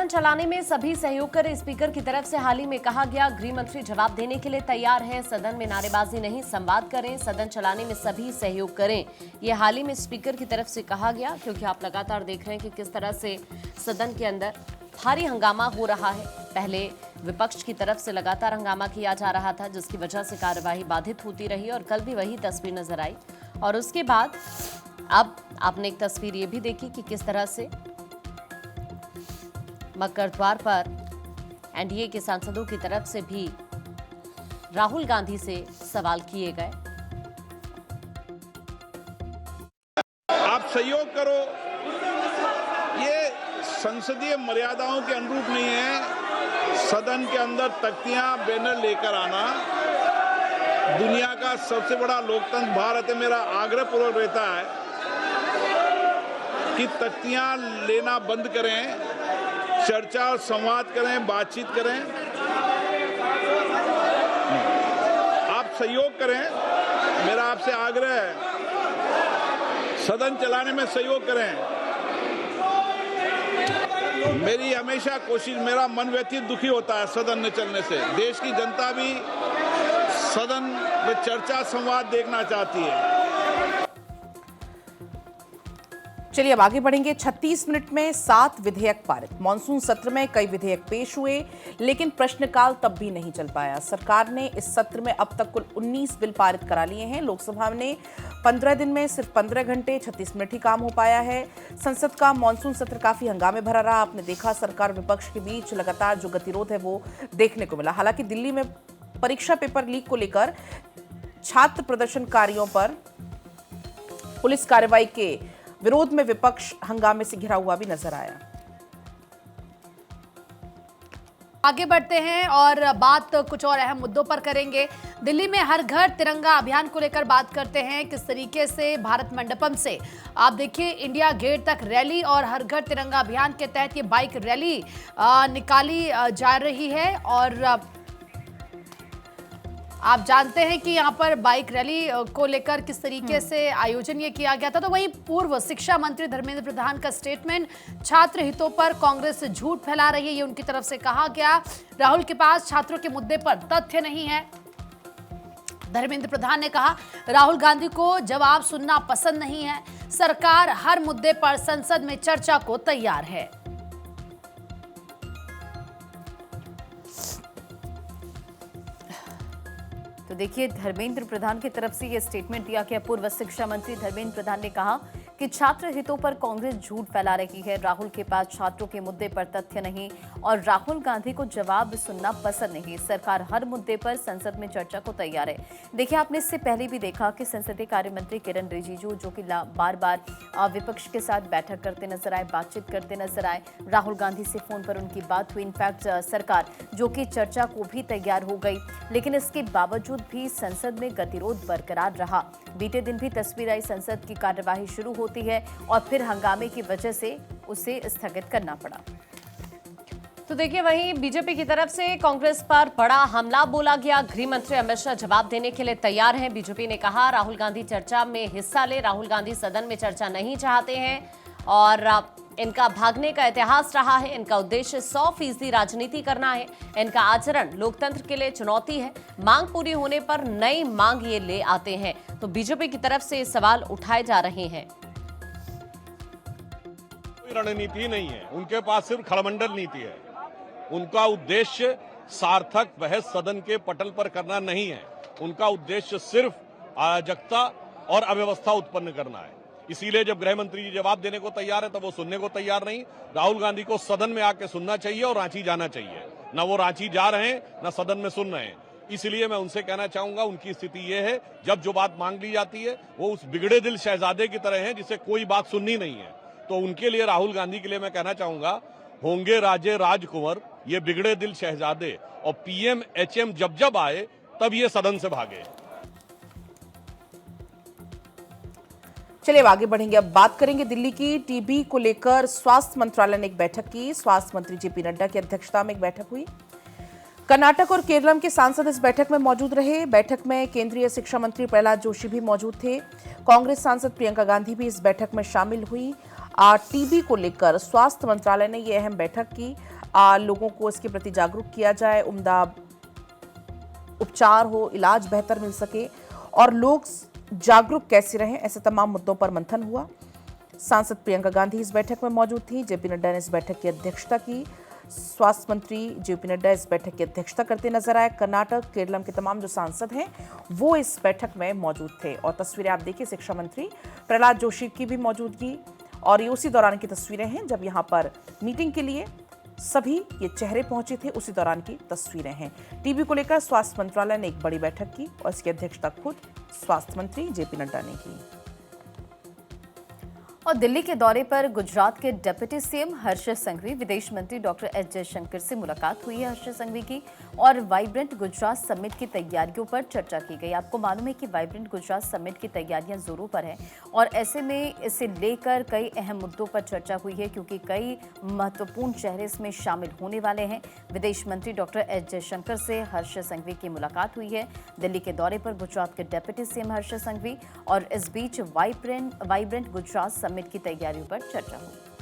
सदन चलाने में सभी सहयोग करें, स्पीकर की तरफ से हाल ही में कहा गया। गृह मंत्री जवाब देने के लिए तैयार हैं। सदन में नारेबाजी नहीं, संवाद करें। सदन चलाने में सभी सहयोग करें, ये हाल ही में स्पीकर की तरफ से कहा गया। क्योंकि आप लगातार देख रहे हैं कि किस तरह से सदन के अंदर भारी हंगामा हो रहा है। पहले विपक्ष की तरफ से लगातार हंगामा किया जा रहा था, जिसकी वजह से कार्यवाही बाधित होती रही और कल भी वही तस्वीर नजर आई। और उसके बाद अब आपने एक तस्वीर ये भी देखी कि किस तरह से मकर द्वार पर एनडीए के सांसदों की तरफ से भी राहुल गांधी से सवाल किए गए। आप सहयोग करो, ये संसदीय मर्यादाओं के अनुरूप नहीं है। सदन के अंदर तख्तियां बैनर लेकर आना, दुनिया का सबसे बड़ा लोकतंत्र भारत है। मेरा आग्रह पूर्वक रहता है कि तख्तियां लेना बंद करें, चर्चा और संवाद करें, बातचीत करें। आप सहयोग करें, मेरा आपसे आग्रह है, सदन चलाने में सहयोग करें। मेरी हमेशा कोशिश, मेरा मन व्यथित दुखी होता है सदन न चलने से। देश की जनता भी सदन में चर्चा संवाद देखना चाहती है। चलिए अब आगे बढ़ेंगे। 36 मिनट में 7 विधेयक पारित। मानसून सत्र में कई विधेयक पेश हुए, लेकिन प्रश्नकाल तब भी नहीं चल पाया। सरकार ने इस सत्र में अब तक कुल 19 बिल पारित करा लिए हैं। लोकसभा ने 15 दिन में सिर्फ 15 घंटे 36 मिनट ही काम हो पाया है। संसद का मानसून सत्र काफी हंगामे भरा रहा। आपने देखा सरकार विपक्ष के बीच लगातार जो गतिरोध है वो देखने को मिला। हालांकि दिल्ली में परीक्षा पेपर लीक को लेकर छात्र प्रदर्शनकारियों पर पुलिस कार्रवाई के विरोध में विपक्ष हंगामे से घिरा हुआ भी नजर आया। आगे बढ़ते हैं और बात कुछ और अहम मुद्दों पर करेंगे। दिल्ली में हर घर तिरंगा अभियान को लेकर बात करते हैं। किस तरीके से भारत मंडपम से आप देखिए इंडिया गेट तक रैली और हर घर तिरंगा अभियान के तहत ये बाइक रैली निकाली जा रही है। और आप जानते हैं कि यहाँ पर बाइक रैली को लेकर किस तरीके से आयोजन ये किया गया था। तो वहीं पूर्व शिक्षा मंत्री धर्मेंद्र प्रधान का स्टेटमेंट, छात्र हितों पर कांग्रेस झूठ फैला रही है, ये उनकी तरफ से कहा गया। राहुल के पास छात्रों के मुद्दे पर तथ्य नहीं है। धर्मेंद्र प्रधान ने कहा राहुल गांधी को जवाब सुनना पसंद नहीं है। सरकार हर मुद्दे पर संसद में चर्चा को तैयार है। तो देखिए धर्मेंद्र प्रधान की तरफ से यह स्टेटमेंट दिया गया। पूर्व शिक्षा मंत्री धर्मेंद्र प्रधान ने कहा कि छात्र हितों पर कांग्रेस झूठ फैला रही है। राहुल के पास छात्रों के मुद्दे पर तथ्य नहीं और राहुल गांधी को जवाब सुनना पसंद नहीं। सरकार हर मुद्दे पर संसद में चर्चा को तैयार है। देखिए आपने इससे पहले भी देखा कि संसदीय कार्य मंत्री किरण रिजिजू जो कि बार बार विपक्ष के साथ बैठक करते नजर आए, बातचीत करते नजर आए। राहुल गांधी से फोन पर उनकी बात हुई। इनफैक्ट सरकार जो कि चर्चा को भी तैयार हो गई, लेकिन इसके बावजूद भी संसद में गतिरोध बरकरार रहा। बीते दिन भी तस्वीर आई, संसद की कार्यवाही शुरू होती है और फिर हंगामे की वजह से उसे स्थगित करना पड़ा। तो देखिए वहीं बीजेपी की तरफ से कांग्रेस पर बड़ा हमला बोला गया। गृह मंत्री अमित शाह जवाब देने के लिए तैयार हैं। बीजेपी ने कहा राहुल गांधी चर्चा में हिस्सा ले। राहुल गांधी सदन में चर्चा नहीं चाहते हैं और इनका भागने का इतिहास रहा है। इनका उद्देश्य 100% राजनीति करना है। इनका आचरण लोकतंत्र के लिए चुनौती है। मांग पूरी होने पर नई मांग ये ले आते हैं। तो बीजेपी की तरफ से सवाल उठाए जा रहे हैं। कोई रणनीति नहीं है, उनके पास सिर्फ खड़मंडल नीति है। उनका उद्देश्य सार्थक बहस सदन के पटल पर करना नहीं है। उनका उद्देश्य सिर्फ अराजकता और अव्यवस्था उत्पन्न करना है। इसीलिए जब गृह मंत्री जी जवाब देने को तैयार है तब वो सुनने को तैयार नहीं। राहुल गांधी को सदन में आके सुनना चाहिए और रांची जाना चाहिए। न वो रांची जा रहे हैं न सदन में सुन रहे हैं। इसलिए मैं उनसे कहना चाहूंगा, उनकी स्थिति ये है जब जो बात मांग ली जाती है वो उस बिगड़े दिल शहजादे की तरह है जिसे कोई बात सुननी नहीं है। तो उनके लिए, राहुल गांधी के लिए मैं कहना चाहूंगा, होंगे राजे राजकुंवर, ये बिगड़े दिल शहजादे, और पीएम एचएम जब जब आए तब ये सदन से भागे। चलिए अब आगे बढ़ेंगे। अब बात करेंगे दिल्ली की। टीबी को लेकर स्वास्थ्य मंत्रालय ने एक बैठक की। स्वास्थ्य मंत्री जेपी नड्डा की अध्यक्षता में एक बैठक हुई। कर्नाटक और केरलम के सांसद इस बैठक में मौजूद रहे। बैठक में केंद्रीय शिक्षा मंत्री प्रहलाद जोशी भी मौजूद थे। कांग्रेस सांसद प्रियंका गांधी भी इस बैठक में शामिल हुई। टीबी को लेकर स्वास्थ्य मंत्रालय ने ये अहम बैठक की। लोगों को इसके प्रति जागरूक किया जाए, उम्दा उपचार हो, इलाज बेहतर मिल सके और लोग जागरूक कैसे रहें, ऐसे तमाम मुद्दों पर मंथन हुआ। सांसद प्रियंका गांधी इस बैठक में मौजूद थी। जेपी नड्डा ने इस बैठक की अध्यक्षता की। स्वास्थ्य मंत्री जेपी नड्डा इस बैठक की अध्यक्षता करते नजर आए। कर्नाटक, केरलम के तमाम जो सांसद हैं वो इस बैठक में मौजूद थे। और तस्वीरें आप देखिए, शिक्षा मंत्री प्रहलाद जोशी की भी मौजूदगी, और ये उसी दौरान की तस्वीरें हैं जब यहाँ पर मीटिंग के लिए सभी ये चेहरे पहुंचे थे, उसी दौरान की तस्वीरें हैं। टीबी को लेकर स्वास्थ्य मंत्रालय ने एक बड़ी बैठक की और इसकी अध्यक्षता खुद स्वास्थ्य मंत्री जेपी नड्डा ने की। और दिल्ली के दौरे पर गुजरात के डिप्टी सीएम हर्ष संघवी, विदेश मंत्री डॉक्टर एस जयशंकर से मुलाकात हुई है हर्ष संघवी की, और वाइब्रेंट गुजरात समिट की तैयारियों पर चर्चा की गई। आपको मालूम है कि वाइब्रेंट गुजरात समिट की तैयारियां जोरों पर हैं और ऐसे में इसे लेकर कई अहम मुद्दों पर चर्चा हुई है, क्योंकि कई महत्वपूर्ण चेहरे इसमें शामिल होने वाले हैं। विदेश मंत्री डॉक्टर एस जयशंकर से हर्ष संघवी की मुलाकात हुई है दिल्ली के दौरे पर गुजरात के डिप्टी सीएम हर्ष संघवी, और इस बीच वाइब्रेंट गुजरात समिट की तैयारियों पर चर्चा हुई।